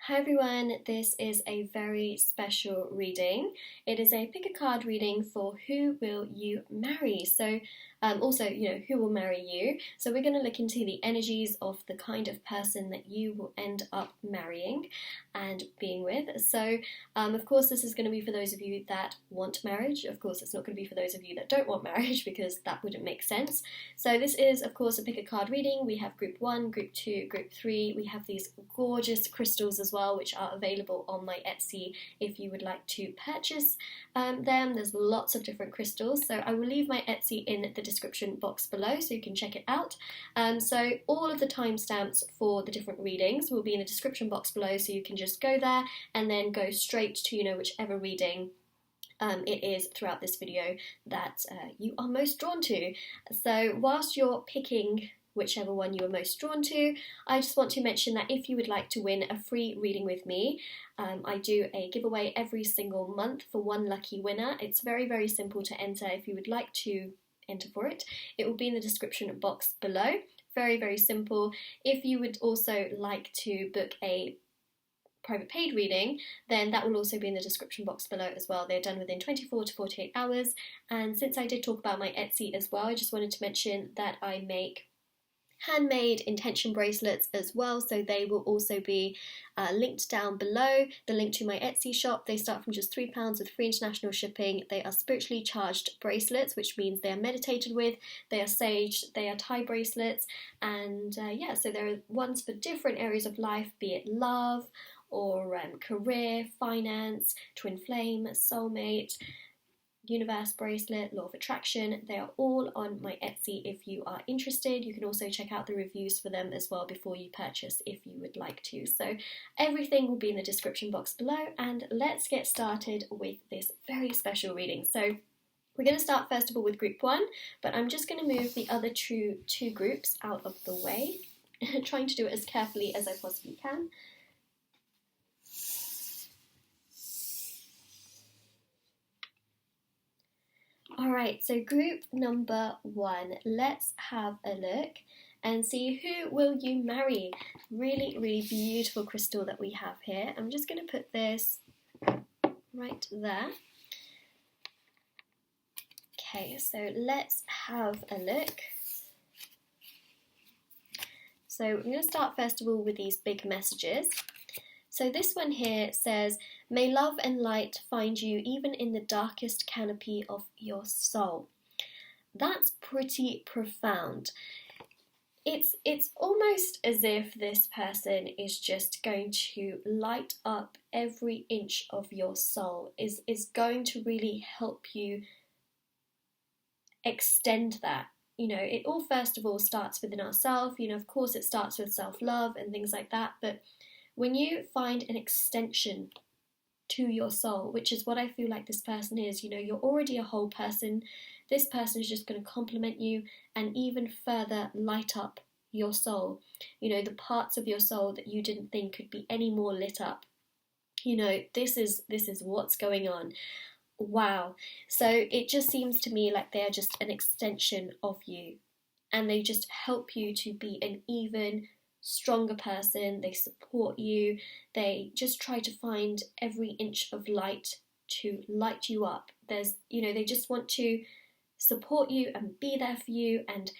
Hi everyone, this is a very special reading. It is a pick a card reading for who will you marry. So also, who will marry you. So we're going to look into the energies of the kind of person that you will end up marrying and being with. So of course, this is going to be for those of you that want marriage. Of course, it's not going to be for those of you that don't want marriage because that wouldn't make sense. So this is, of course, a pick a card reading. We have group 1, group 2, group 3. We have these gorgeous crystals as well, which are available on my Etsy if you would like to purchase them. There's lots of different crystals, so I will leave my Etsy in the description box below so you can check it out. So all of the timestamps for the different readings will be in the description box below, so you can just go there and then go straight to whichever reading it is throughout this video that you are most drawn to. So whilst you're picking whichever one you are most drawn to, I just want to mention that if you would like to win a free reading with me, I do a giveaway every single month for one lucky winner. It's very, very simple to enter. If you would like to enter for it, it will be in the description box below. Very, very simple. If you would also like to book a private paid reading, then that will also be in the description box below as well. They're done within 24 to 48 hours. And since I did talk about my Etsy as well, I just wanted to mention that I make handmade intention bracelets as well, so they will also be linked down below, the link to my Etsy shop. They start from just £3 with free international shipping. They are spiritually charged bracelets, which means they are meditated with, they are saged, they are Thai bracelets, and so there are ones for different areas of life, be it love or career, finance, twin flame, soulmate, universe bracelet, law of attraction. They are all on my Etsy if you are interested. You can also check out the reviews for them as well before you purchase if you would like to. So everything will be in the description box below, and let's get started with this very special reading. So we're going to start first of all with group 1, but I'm just going to move the other two groups out of the way, trying to do it as carefully as I possibly can. Alright, so group number 1, let's have a look and see who will you marry. Really, really beautiful crystal that we have here. I'm just going to put this right there. Okay, so let's have a look. So I'm going to start first of all with these big messages. So this one here says, may love and light find you even in the darkest canopy of your soul. That's pretty profound. It's almost as if this person is just going to light up every inch of your soul, is going to really help you extend that. It all first of all starts within ourselves. Of course it starts with self-love and things like that, but when you find an extension to your soul, which is what I feel like this person is, you're already a whole person. This person is just going to complement you and even further light up your soul. The parts of your soul that you didn't think could be any more lit up. This is what's going on. Wow. So it just seems to me like they're just an extension of you, and they just help you to be an even stronger person. They support you. They just try to find every inch of light to light you up. They just want to support you and be there for you, and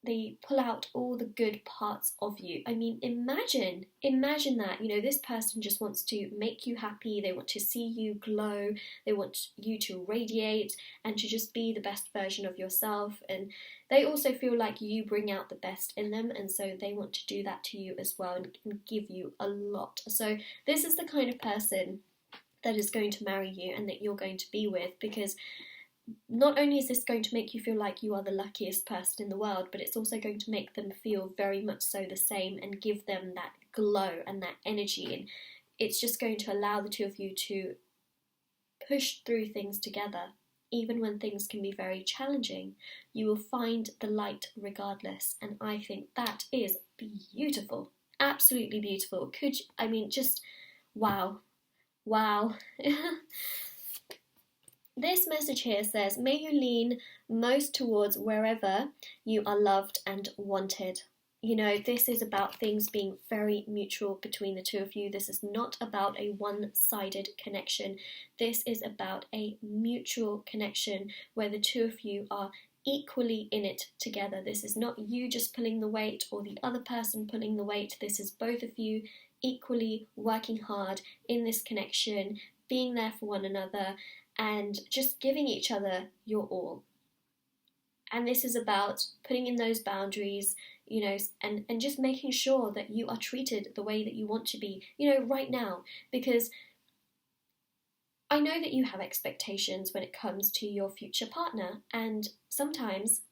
they pull out all the good parts of you. I mean, imagine that, this person just wants to make you happy. They want to see you glow. They want you to radiate and to just be the best version of yourself. And they also feel like you bring out the best in them, and so they want to do that to you as well and give you a lot. So this is the kind of person that is going to marry you and that you're going to be with, because not only is this going to make you feel like you are the luckiest person in the world, but it's also going to make them feel very much so the same and give them that glow and that energy. And it's just going to allow the two of you to push through things together. Even when things can be very challenging, you will find the light regardless. And I think that is beautiful. Absolutely beautiful. Just wow. Wow. This message here says, may you lean most towards wherever you are loved and wanted. This is about things being very mutual between the two of you. This is not about a one-sided connection. This is about a mutual connection where the two of you are equally in it together. This is not you just pulling the weight or the other person pulling the weight. This is both of you equally working hard in this connection, being there for one another, and just giving each other your all. And this is about putting in those boundaries, and just making sure that you are treated the way that you want to be, right now. Because I know that you have expectations when it comes to your future partner, and sometimes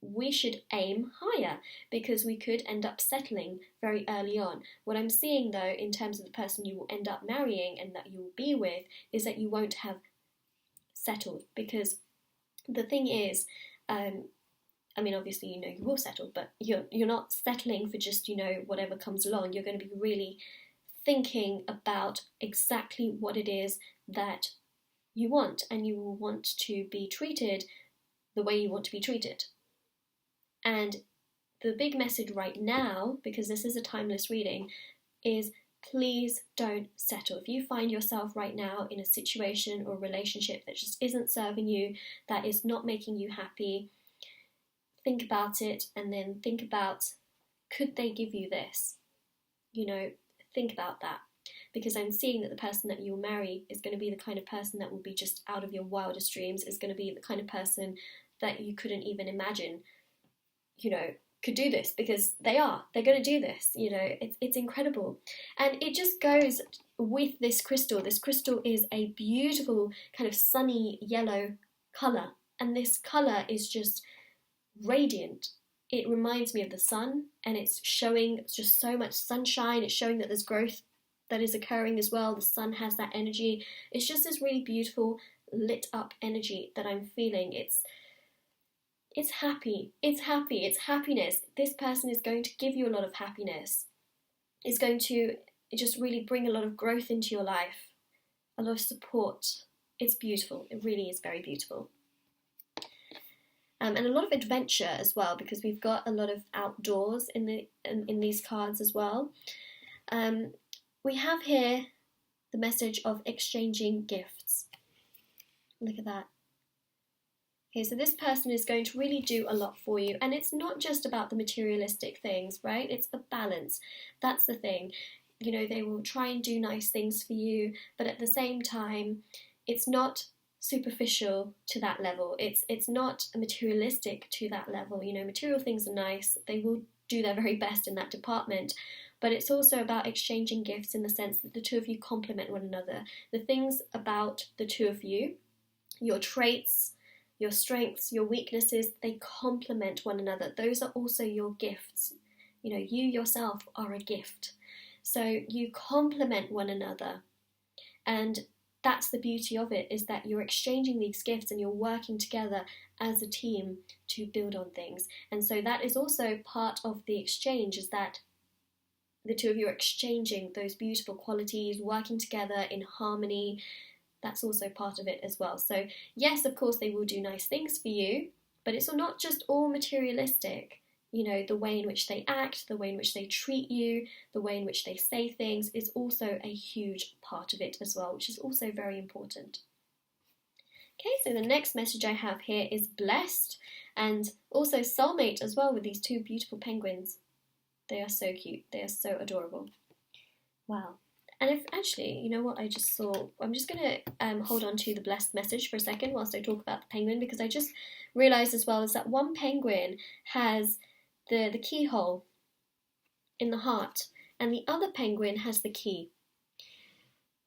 we should aim higher because we could end up settling very early on. What I'm seeing though, in terms of the person you will end up marrying and that you will be with, is that you won't have settled. Because the thing is, obviously, you will settle, but you're not settling for just, whatever comes along. You're going to be really thinking about exactly what it is that you want, and you will want to be treated the way you want to be treated. And the big message right now, because this is a timeless reading, is please don't settle. If you find yourself right now in a situation or relationship that just isn't serving you, that is not making you happy, think about it, and then think about, could they give you this? Think about that. Because I'm seeing that the person that you'll marry is going to be the kind of person that will be just out of your wildest dreams, is going to be the kind of person that you couldn't even imagine, could do this, because they're going to do this. It's incredible. And it just goes with this crystal. This crystal is a beautiful kind of sunny yellow colour, and this colour is just radiant. It reminds me of the sun, and it's showing just so much sunshine. It's showing that there's growth that is occurring as well. The sun has that energy. It's just this really beautiful lit up energy that I'm feeling. It's happy. It's happiness. This person is going to give you a lot of happiness. It's going to just really bring a lot of growth into your life, a lot of support. It's beautiful. It really is very beautiful. And a lot of adventure as well, because we've got a lot of outdoors in these cards as well. We have here the message of exchanging gifts. Look at that. Okay, so this person is going to really do a lot for you, and it's not just about the materialistic things, right? It's the balance. That's the thing. They will try and do nice things for you, but at the same time, it's not superficial to that level. It's not materialistic to that level. Material things are nice. They will do their very best in that department, but it's also about exchanging gifts in the sense that the two of you complement one another. The things about the two of you, your traits, your strengths, your weaknesses, they complement one another. Those are also your gifts. You yourself are a gift. So you complement one another. And that's the beauty of it, is that you're exchanging these gifts and you're working together as a team to build on things. And so that is also part of the exchange, is that the two of you are exchanging those beautiful qualities, working together in harmony. That's also part of it as well. So yes, of course, they will do nice things for you, but it's not just all materialistic. The way in which they act, the way in which they treat you, the way in which they say things is also a huge part of it as well, which is also very important. Okay, so the next message I have here is blessed, and also soulmate as well, with these two beautiful penguins. They are so cute. They are so adorable. Wow. And if actually, you know what I just saw? I'm just going to hold on to the blessed message for a second whilst I talk about the penguin, because I just realised as well is that one penguin has the keyhole in the heart, and the other penguin has the key.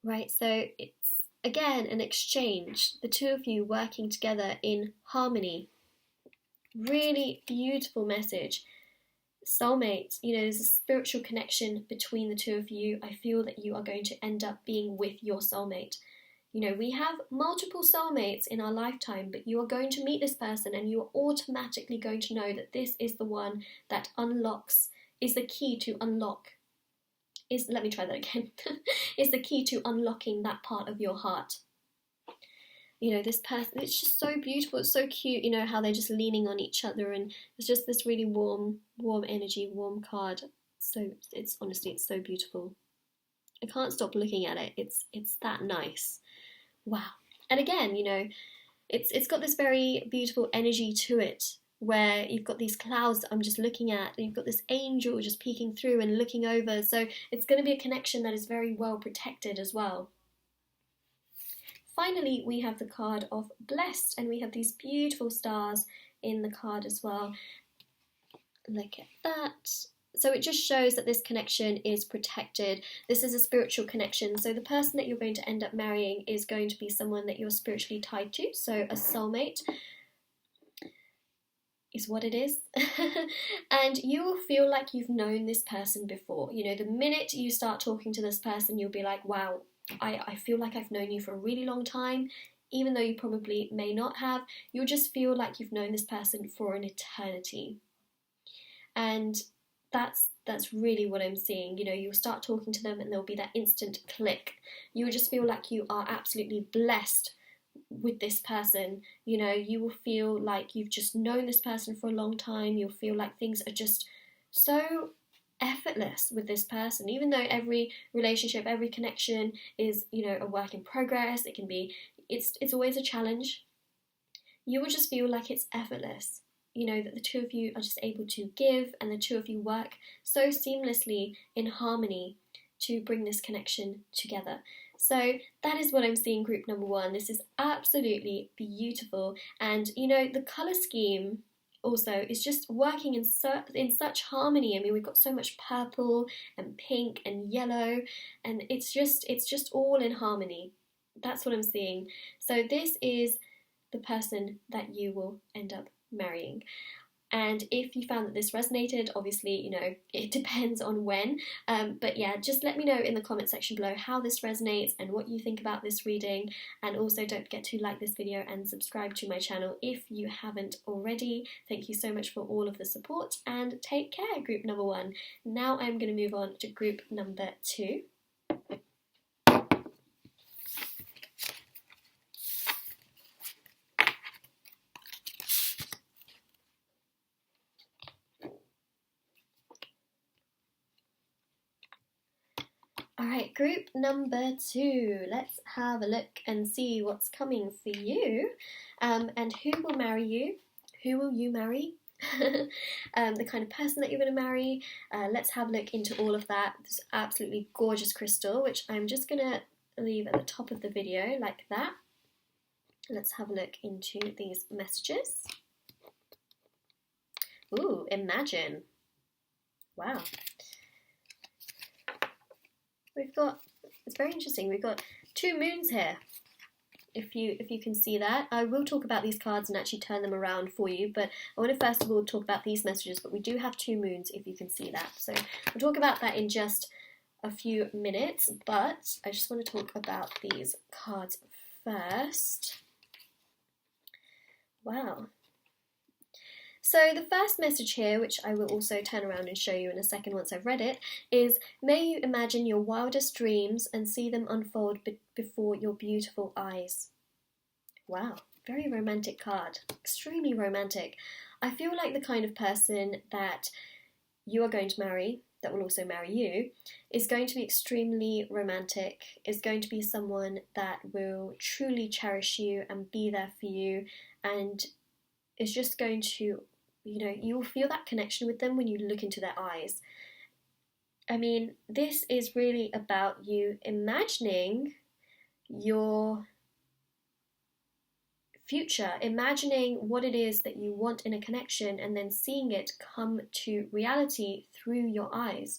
Right, so it's again an exchange, the two of you working together in harmony. Really beautiful message. Soulmate, there's a spiritual connection between the two of you. I feel that you are going to end up being with your soulmate. We have multiple soulmates in our lifetime, but you are going to meet this person and you are automatically going to know that this is the one that is the key to unlock. Let me try that again. Is the key to unlocking that part of your heart. you know, this person, it's just so beautiful, it's so cute, you know, how they're just leaning on each other, and it's just this really warm energy, warm card. So it's honestly, it's so beautiful. I can't stop looking at it. It's that nice. Wow. And again, you know, it's got this very beautiful energy to it, where you've got these clouds that I'm just looking at, and you've got this angel just peeking through and looking over. So it's going to be a connection that is very well protected as well. Finally, we have the card of blessed, and we have these beautiful stars in the card as well. Look at that. So it just shows that this connection is protected. This is a spiritual connection. So the person that you're going to end up marrying is going to be someone that you're spiritually tied to. So a soulmate is what it is. And you will feel like you've known this person before. You know, the minute you start talking to this person, you'll be like, wow, I feel like I've known you for a really long time. Even though you probably may not have, you'll just feel like you've known this person for an eternity. And that's really what I'm seeing. You know, you'll start talking to them and there'll be that instant click. You'll just feel like you are absolutely blessed with this person. You know, you will feel like you've just known this person for a long time. You'll feel like things are just so effortless with this person, even though every relationship, every connection is, you know, a work in progress. It can be, it's always a challenge. You will just feel like it's effortless. You know, that the two of you are just able to give, and the two of you work so seamlessly in harmony to bring this connection together. So that is what I'm seeing, group number one. This is absolutely beautiful. And, you know, the colour scheme also is just working in such harmony. I mean, we've got so much purple and pink and yellow, and it's just all in harmony. That's what I'm seeing. So this is the person that you will end up marrying. And if you found that this resonated, obviously, you know, it depends on when, but yeah, just let me know in the comment section below how this resonates and what you think about this reading. And also don't forget to like this video and subscribe to my channel if you haven't already. Thank you so much for all of the support, and take care, group number one. Now I'm going to move on to group number two. Alright, group number two. Let's have a look and see what's coming for you, and who will marry you. Who will you marry? The kind of person that you're going to marry. Let's have a look into all of that. This absolutely gorgeous crystal, which I'm just going to leave at the top of the video like that. Let's have a look into these messages. Ooh, imagine. Wow. We've got, it's very interesting, we've got two moons here, if you can see that. I will talk about these cards and actually turn them around for you, but I want to first of all talk about these messages, but we do have two moons, if you can see that. So we'll talk about that in just a few minutes, but I just want to talk about these cards first. Wow. So the first message here, which I will also turn around and show you in a second once I've read it, is, may you imagine your wildest dreams and see them unfold before your beautiful eyes. Wow, very romantic card, extremely romantic. I feel like the kind of person that you are going to marry, that will also marry you, is going to be extremely romantic, is going to be someone that will truly cherish you and be there for you, and is just going to, you know, you will feel that connection with them when you look into their eyes. I mean, this is really about you imagining your future, imagining what it is that you want in a connection, and then seeing it come to reality through your eyes.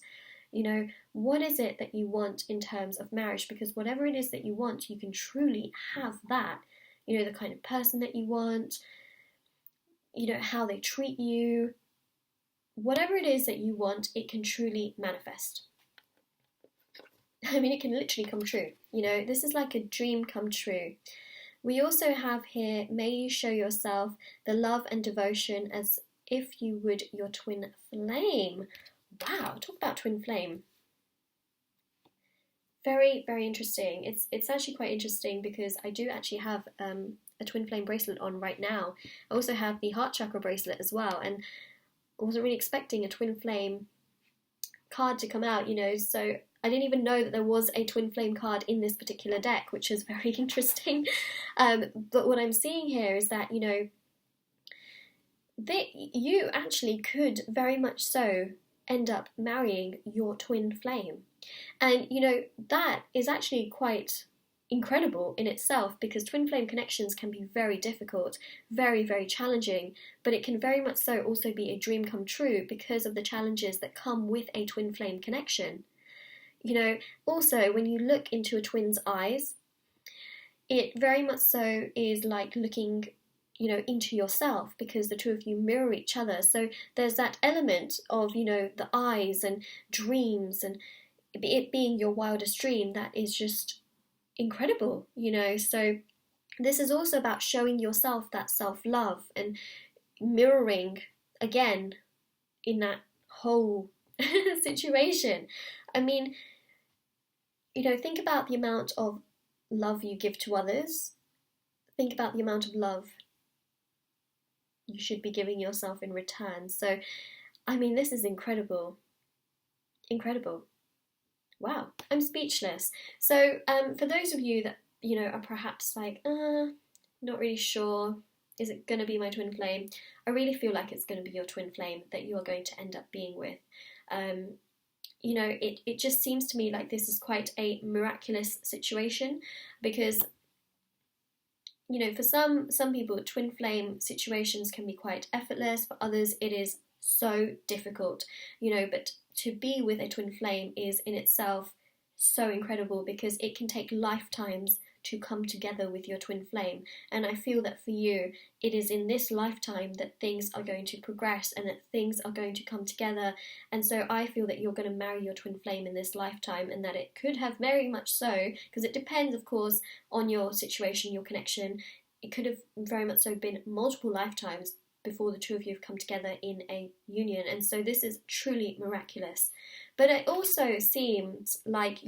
You know, what is it that you want in terms of marriage? Because whatever it is that you want, you can truly have that. You know, the kind of person that you want, you know, how they treat you, whatever it is that you want, it can truly manifest. I mean, it can literally come true. You know, this is like a dream come true. We also have here, may you show yourself the love and devotion as if you would your twin flame. Wow, talk about twin flame. Very, very interesting. It's actually quite interesting because I do actually have a twin flame bracelet on right now. I also have the heart chakra bracelet as well, and I wasn't really expecting a twin flame card to come out, so I didn't even know that there was a twin flame card in this particular deck, which is very interesting. But what I'm seeing here is that, that you actually could very much so end up marrying your twin flame. And, that is actually quite incredible in itself, because twin flame connections can be very difficult, very, very challenging, but it can very much so also be a dream come true because of the challenges that come with a twin flame connection. Also, when you look into a twin's eyes, it very much so is like looking into yourself, because the two of you mirror each other. So there's that element of, the eyes and dreams and it being your wildest dream that is just incredible, So this is also about showing yourself that self-love and mirroring again in that whole situation. I mean, think about the amount of love you give to others. Think about the amount of love you should be giving yourself in return. So, I mean, this is incredible. Incredible. Wow, I'm speechless. So, for those of you that, are perhaps like, not really sure, is it going to be my twin flame? I really feel like it's going to be your twin flame that you are going to end up being with. It just seems to me like this is quite a miraculous situation, because for some people, twin flame situations can be quite effortless. For others, it is so difficult, but to be with a twin flame is in itself so incredible, because it can take lifetimes to come together with your twin flame. And I feel that for you, it is in this lifetime that things are going to progress and that things are going to come together. And so I feel that you're going to marry your twin flame in this lifetime, and that it could have very much so, because it depends, of course, on your situation, your connection. It could have very much so been multiple lifetimes before the two of you have come together in a union. And so this is truly miraculous. But it also seems like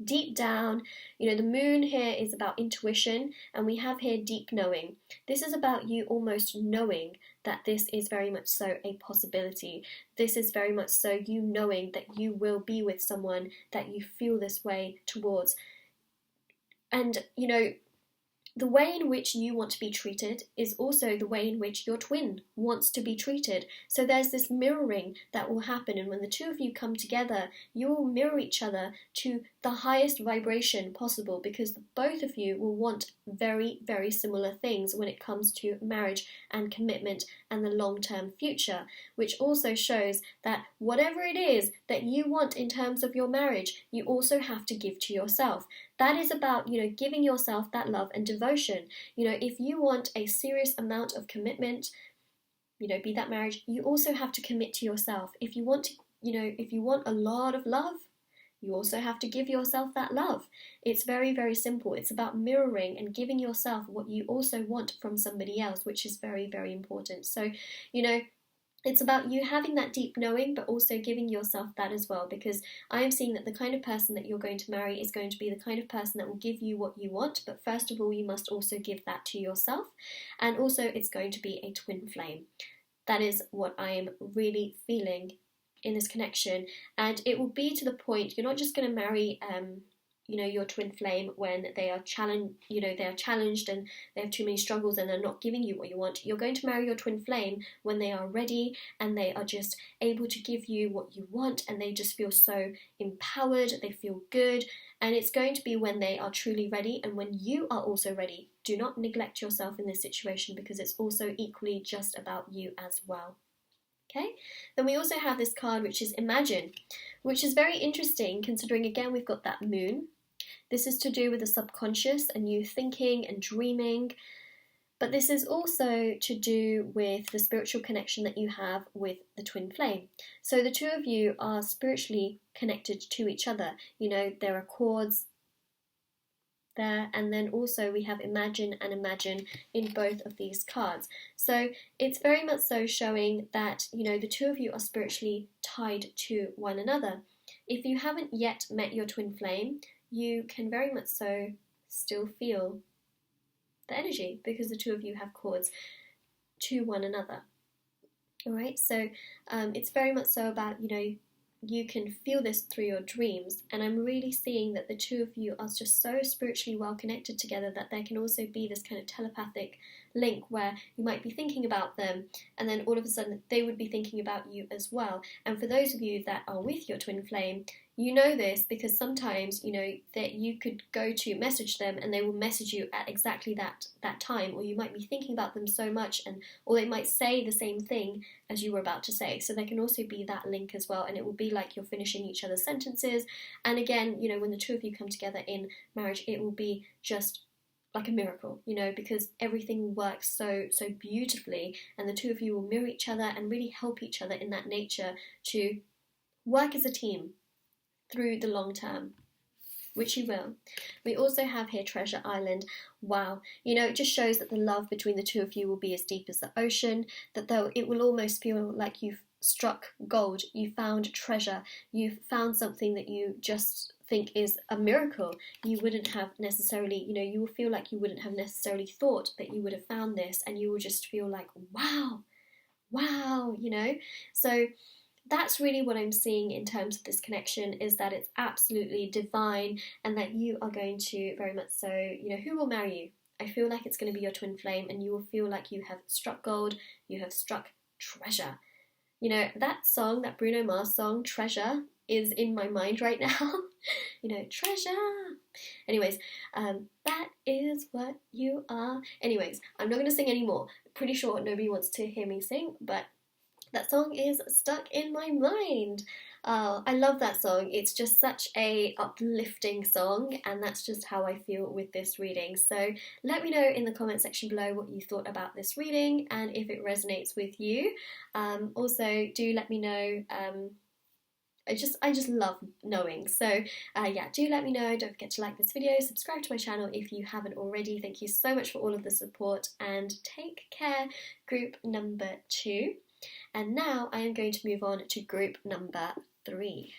deep down, the moon here is about intuition, and we have here deep knowing. This is about you almost knowing that this is very much so a possibility. This is very much so you knowing that you will be with someone that you feel this way towards. And, the way in which you want to be treated is also the way in which your twin wants to be treated. So there's this mirroring that will happen, and when the two of you come together, you will mirror each other to the highest vibration possible, because both of you will want very, very similar things when it comes to marriage and commitment and the long-term future, which also shows that whatever it is that you want in terms of your marriage, you also have to give to yourself. That is about, giving yourself that love and devotion. If you want a serious amount of commitment, be that marriage, you also have to commit to yourself. If you want to, if you want a lot of love, you also have to give yourself that love. It's very, very simple. It's about mirroring and giving yourself what you also want from somebody else, which is very, very important. So, it's about you having that deep knowing, but also giving yourself that as well, because I am seeing that the kind of person that you're going to marry is going to be the kind of person that will give you what you want, but first of all, you must also give that to yourself, and also it's going to be a twin flame. That is what I am really feeling in this connection, and it will be to the point, you're not just going to marry your twin flame when they are challenged and they have too many struggles and they're not giving you what you want. You're going to marry your twin flame when they are ready and they are just able to give you what you want, and they just feel so empowered, they feel good, and it's going to be when they are truly ready and when you are also ready. Do not neglect yourself in this situation, because it's also equally just about you as well. Okay, then we also have this card, which is Imagine, which is very interesting considering, again, we've got that moon. This is to do with the subconscious and you thinking and dreaming, but this is also to do with the spiritual connection that you have with the twin flame. So the two of you are spiritually connected to each other. There are chords there, and then also we have Imagine and Imagine in both of these cards. So it's very much so showing that the two of you are spiritually tied to one another. if you haven't yet met your twin flame, you can very much so still feel the energy, because the two of you have cords to one another. All right, so it's very much so about, you can feel this through your dreams, and I'm really seeing that the two of you are just so spiritually well connected together that there can also be this kind of telepathic link where you might be thinking about them, and then all of a sudden they would be thinking about you as well. And for those of you that are with your twin flame, you know this because sometimes that you could go to message them and they will message you at exactly that time, or you might be thinking about them so much, or they might say the same thing as you were about to say. So there can also be that link as well, and it will be like you're finishing each other's sentences. And again, when the two of you come together in marriage, it will be just like a miracle, because everything works so beautifully, and the two of you will mirror each other and really help each other in that nature to work as a team through the long term, which you will. We also have here Treasure Island. Wow, it just shows that the love between the two of you will be as deep as the ocean, that though it will almost feel like you've struck gold, you found treasure, you've found something that you just think is a miracle. You wouldn't have necessarily, you will feel like you wouldn't have necessarily thought that you would have found this, and you will just feel like, wow, so that's really what I'm seeing in terms of this connection, is that it's absolutely divine, and that you are going to very much so, who will marry you? I feel like it's going to be your twin flame, and you will feel like you have struck gold, you have struck treasure. That song, that Bruno Mars song, Treasure, is in my mind right now. Treasure. Anyways, that is what you are. Anyways, I'm not going to sing anymore. Pretty sure nobody wants to hear me sing, but that song is stuck in my mind. I love that song. It's just such a uplifting song, and that's just how I feel with this reading. So let me know in the comment section below what you thought about this reading and if it resonates with you. Also, do let me know. I just love knowing. So yeah, do let me know. Don't forget to like this video, subscribe to my channel if you haven't already. Thank you so much for all of the support, and take care. Group number 2. And now I am going to move on to group number 3.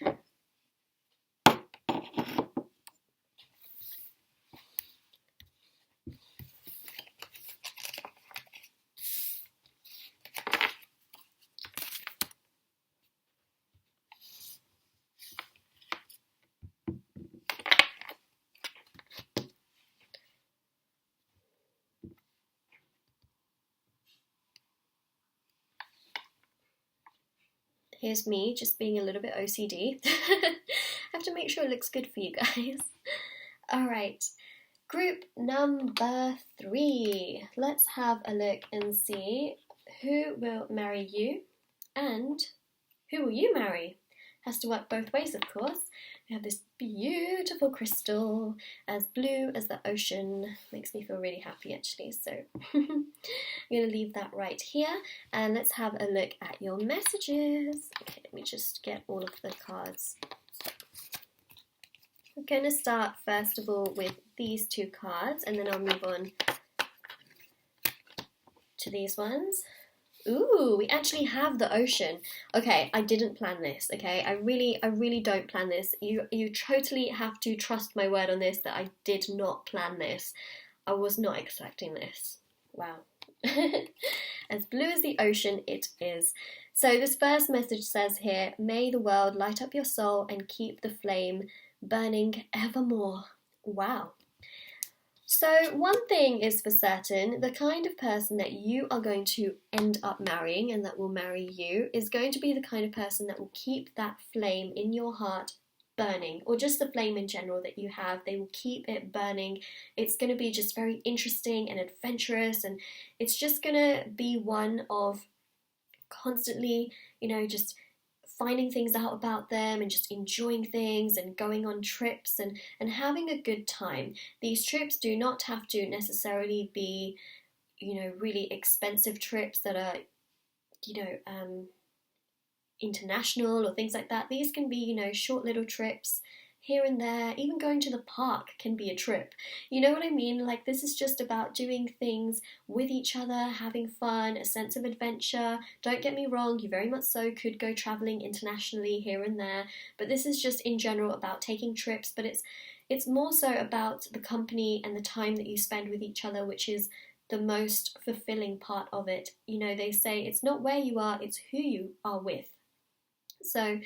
Here's me just being a little bit OCD. I have to make sure it looks good for you guys. Alright, group number 3. Let's have a look and see who will marry you and who will you marry. Has to work both ways, of course. We have this beautiful crystal, as blue as the ocean. Makes me feel really happy, actually. So I'm going to leave that right here, and let's have a look at your messages. Okay, let me just get all of the cards. I'm going to start first of all with these 2 cards, and then I'll move on to these ones. Ooh, we actually have the ocean. Okay, I didn't plan this, okay? I really don't plan this. You totally have to trust my word on this, that I did not plan this. I was not expecting this. Wow. As blue as the ocean it is. So this first message says here, may the world light up your soul and keep the flame burning evermore. Wow. So one thing is for certain, the kind of person that you are going to end up marrying and that will marry you is going to be the kind of person that will keep that flame in your heart burning, or just the flame in general that you have. They will keep it burning. It's going to be just very interesting and adventurous, and it's just going to be one of constantly, just finding things out about them and just enjoying things and going on trips and having a good time. These trips do not have to necessarily be, really expensive trips that are, international or things like that. These can be, short little trips, here and there. Even going to the park can be a trip. You know what I mean? Like, this is just about doing things with each other, having fun, a sense of adventure. Don't get me wrong, you very much so could go traveling internationally here and there, but this is just in general about taking trips. But it's more so about the company and the time that you spend with each other, which is the most fulfilling part of it. You know, they say it's not where you are, it's who you are with. So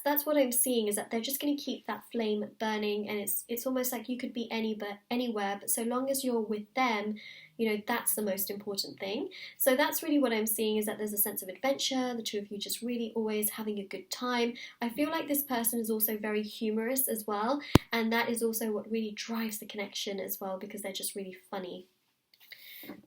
that's what I'm seeing, is that they're just going to keep that flame burning, and it's almost like you could be anywhere, but so long as you're with them, you know, that's the most important thing. So that's really what I'm seeing, is that there's a sense of adventure, the two of you just really always having a good time. I feel like this person is also very humorous as well, and that is also what really drives the connection as well, because they're just really funny.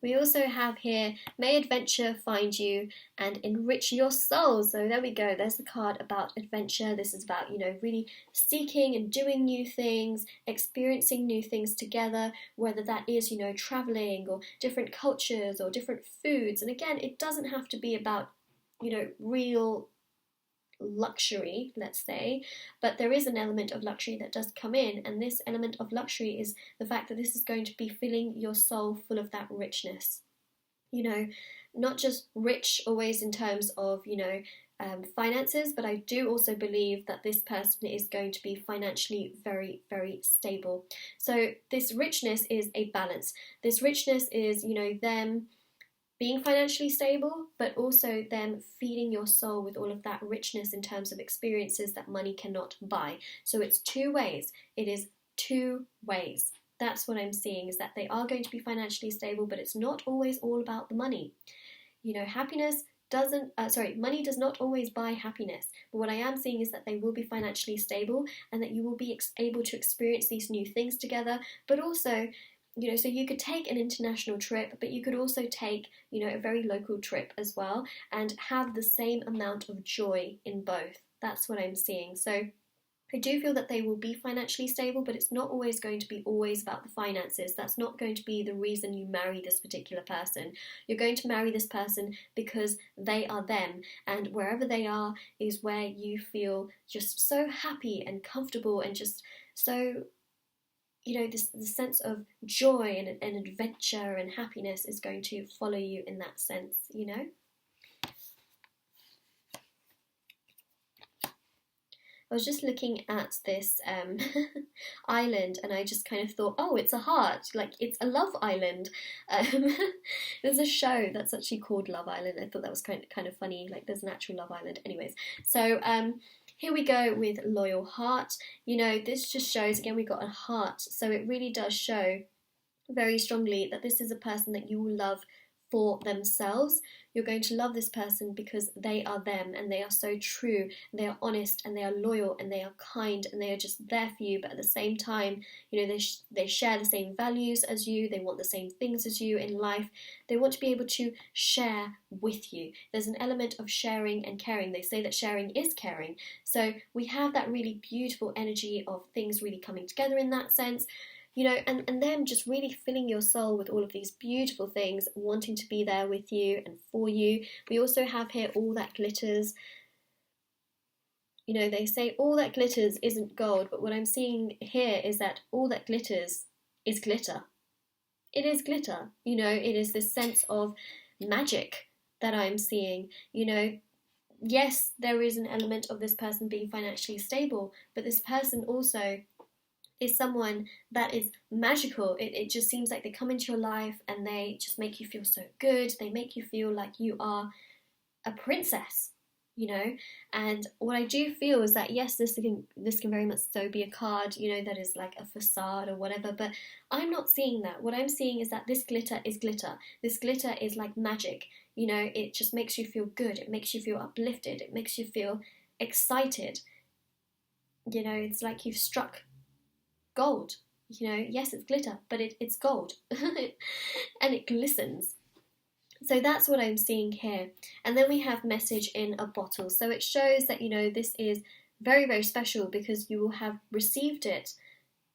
We also have here, may adventure find you and enrich your soul. So there we go, there's the card about adventure. This is about, you know, really seeking and doing new things, experiencing new things together, whether that is, you know, traveling or different cultures or different foods. And again, it doesn't have to be about, you know, real luxury, let's say, but there is an element of luxury that does come in, and this element of luxury is the fact that this is going to be filling your soul full of that richness. You know, not just rich always in terms of, you know, finances, but I do also believe that this person is going to be financially very, very stable. So this richness is a balance. This richness is, you know, them being financially stable, but also them feeding your soul with all of that richness in terms of experiences that money cannot buy. So it's two ways. It is two ways. That's what I'm seeing, is that they are going to be financially stable, but it's not always all about the money. You know, money does not always buy happiness. But what I am seeing is that they will be financially stable, and that you will be able to experience these new things together, but also, you know, so you could take an international trip, but you could also take, you know, a very local trip as well, and have the same amount of joy in both. That's what I'm seeing. So I do feel that they will be financially stable, but it's not always going to be always about the finances. That's not going to be the reason you marry this particular person. You're going to marry this person because they are them, and wherever they are is where you feel just so happy and comfortable, and just so, you know, this sense of joy and adventure and happiness is going to follow you in that sense, you know. I was just looking at this island, and I just kind of thought, oh, it's a heart, like it's a love island. There's a show that's actually called Love Island. I thought that was kind of funny, like there's an actual love island. Anyways, so here we go with loyal heart. You know, this just shows, again, we got a heart, so it really does show very strongly that this is a person that you will love for themselves. You're going to love this person because they are them, and they are so true, they are honest, and they are loyal, and they are kind, and they are just there for you. But at the same time, you know, they share the same values as you, they want the same things as you in life, they want to be able to share with you. There's an element of sharing and caring. They say that sharing is caring. So we have that really beautiful energy of things really coming together in that sense. You know, and them just really filling your soul with all of these beautiful things, wanting to be there with you and for you. We also have here all that glitters. You know, they say all that glitters isn't gold, but what I'm seeing here is that all that glitters is glitter. It is glitter. You know, it is this sense of magic that I'm seeing. You know, yes, there is an element of this person being financially stable, but this person also is someone that is magical. It just seems like they come into your life and they just make you feel so good. They make you feel like you are a princess, you know. And what I do feel is that, yes, this can very much so be a card, you know, that is like a facade or whatever, but I'm not seeing that. What I'm seeing is that this glitter is glitter. This glitter is like magic, you know. It just makes you feel good. It makes you feel uplifted. It makes you feel excited. You know, it's like you've struck gold. You know, yes, it's glitter, but it's gold. And it glistens. So that's what I'm seeing here. And then we have message in a bottle. So it shows that, you know, this is very, very special, because you will have received it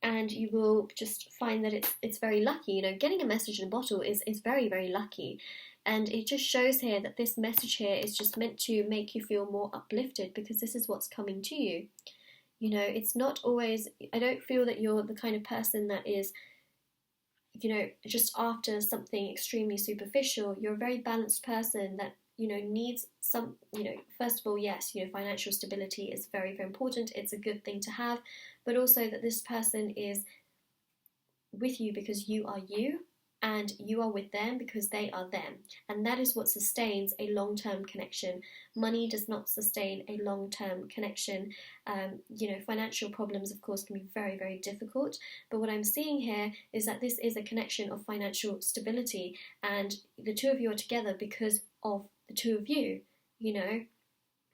and you will just find that it's very lucky. You know, getting a message in a bottle is very, very lucky. And it just shows here that this message here is just meant to make you feel more uplifted, because this is what's coming to you. You know, it's not always, I don't feel that you're the kind of person that is, you know, just after something extremely superficial. You're a very balanced person that, you know, needs some, you know, first of all, yes, you know, financial stability is very, very important. It's a good thing to have, but also that this person is with you because you are you, and you are with them because they are them. And that is what sustains a long-term connection. Money does not sustain a long-term connection. You know, financial problems, of course, can be very, very difficult. But what I'm seeing here is that this is a connection of financial stability, and the two of you are together because of the two of you, you know,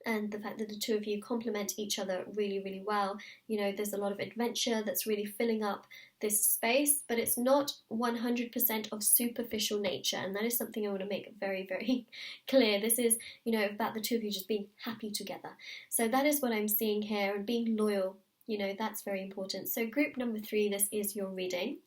and the fact that the two of you complement each other really, really well. You know, there's a lot of adventure that's really filling up this space, but it's not 100% of superficial nature, and that is something I want to make very, very clear. This is, you know, about the two of you just being happy together. So that is what I'm seeing here, and being loyal, you know, that's very important. So group number 3, this is your reading.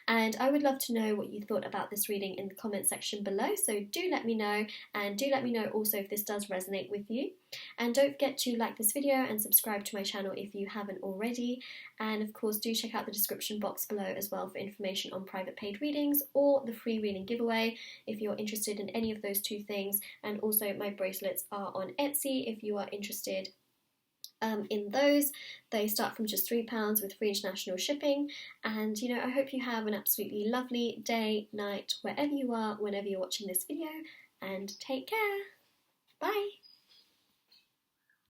And I would love to know what you thought about this reading in the comment section below. So do let me know, and do let me know also if this does resonate with you. And don't forget to like this video and subscribe to my channel if you haven't already. And of course, do check out the description box below as well for information on private paid readings or the free reading giveaway if you're interested in any of those two things. And also my bracelets are on Etsy if you are interested in those. They start from just £3 with free international shipping. And you know, I hope you have an absolutely lovely day, night, wherever you are, whenever you're watching this video, and take care. Bye.